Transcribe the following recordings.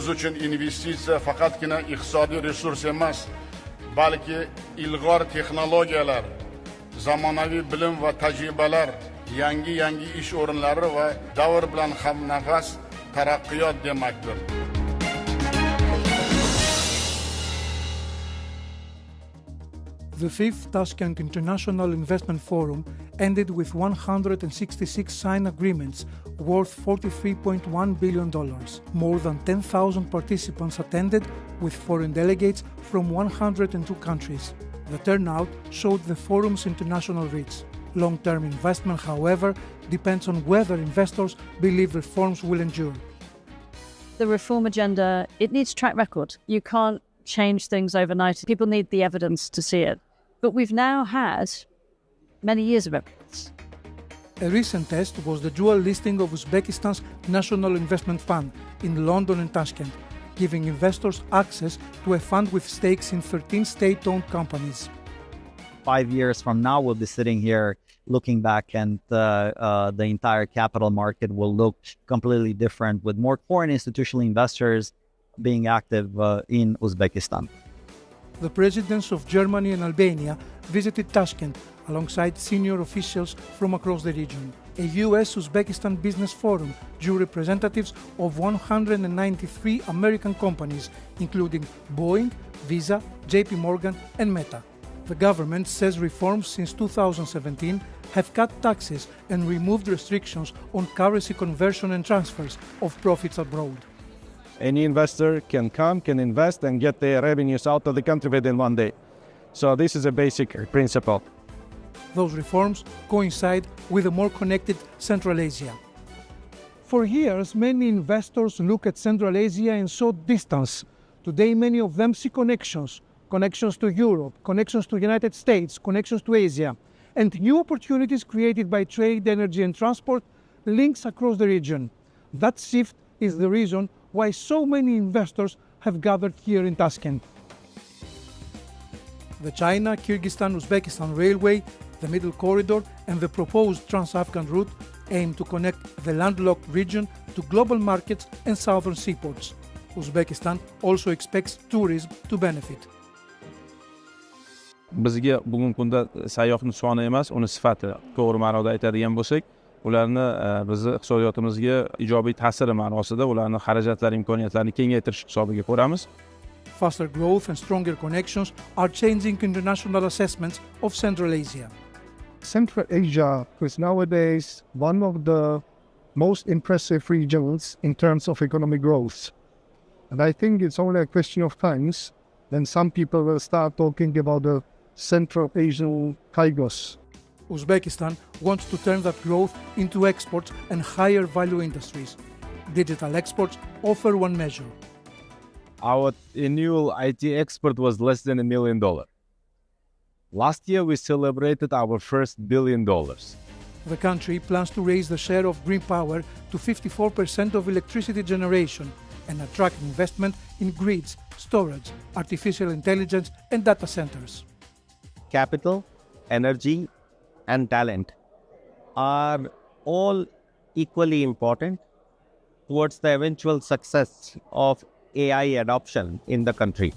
biz uchun investitsiya faqatgina iqtisodiy resurs emas, balki ilg'or texnologiyalar, zamonaviy bilim va tajribalar, yangi ish o'rinlari va davr bilan hamnafas taraqqiyot demakdir. The 5th Tashkent International Investment Forum ended with 166 signed agreements worth $43.1 billion. More than 10,000 participants attended, with foreign delegates from 102 countries. The turnout showed the forum's international reach. Long-term investment, however, depends on whether investors believe reforms will endure. The reform agenda, it needs track record. You can't change things overnight. People need the evidence to see it. But we've now had many years of evidence. A recent test was the dual listing of Uzbekistan's National Investment Fund in London and Tashkent, giving investors access to a fund with stakes in 13 state-owned companies. 5 years from now, we'll be sitting here looking back, and the entire capital market will look completely different, with more foreign institutional investors being active in Uzbekistan. The presidents of Germany and Albania visited Tashkent alongside senior officials from across the region. A US-Uzbekistan business forum drew representatives of 193 American companies, including Boeing, Visa, JP Morgan, and Meta. The government says reforms since 2017 have cut taxes and removed restrictions on currency conversion and transfers of profits abroad. Any investor can come, can invest, and get their revenues out of the country within 1 day. So this is a basic principle. Those reforms coincide with a more connected Central Asia. For years, many investors look at Central Asia and saw distance. Today, many of them see connections to Europe, connections to the United States, connections to Asia, and new opportunities created by trade, energy, and transport, links across the region. That shift is the reason why so many investors have gathered here in Tashkent. The China, Kyrgyzstan, Uzbekistan Railway, the Middle Corridor, and the proposed Trans-Afghan route aim to connect the landlocked region to global markets and southern seaports. Uzbekistan also expects tourism to benefit. Bizga bugungi kunda sayyohning soni emas, uni sifati to'g'ri ma'noda aytadigan bo'lsak, ularni bizni iqtisodiyotimizga ijobiy ta'siri ma'nosida ularni xarajatlar imkoniyatlarini kengaytirish hisobiga ko'ramiz. Faster growth and stronger connections are changing international assessments of Central Asia. Central Asia is nowadays one of the most impressive regions in terms of economic growth. And I think it's only a question of time then some people will start talking about the Central Asian Tigers. Uzbekistan wants to turn that growth into exports and higher value industries. Digital exports offer one measure. Our annual IT export was less than $1 million. Last year, we celebrated our first $1 billion. The country plans to raise the share of green power to 54% of electricity generation and attract investment in grids, storage, artificial intelligence, and data centers. Capital, energy, and talent are all equally important towards the eventual success of AI adoption in the country.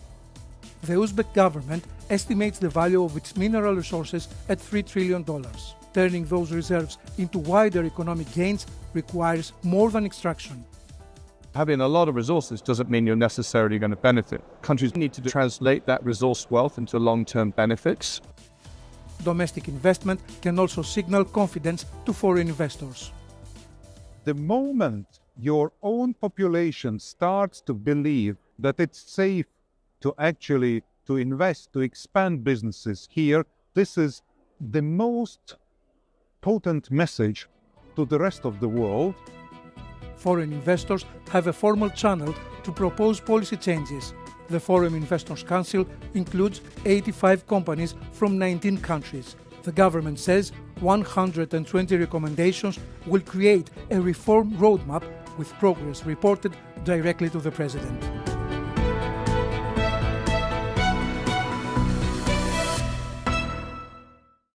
The Uzbek government estimates the value of its mineral resources at $3 trillion. Turning those reserves into wider economic gains requires more than extraction. Having a lot of resources doesn't mean you're necessarily going to benefit. Countries need to translate that resource wealth into long-term benefits. Domestic investment can also signal confidence to foreign investors. The moment your own population starts to believe that it's safe to actually to invest, to expand businesses here, this is the most potent message to the rest of the world. Foreign investors have a formal channel to propose policy changes. The Foreign Investors Council includes 85 companies from 19 countries. The government says 120 recommendations will create a reform roadmap with progress reported directly to the president.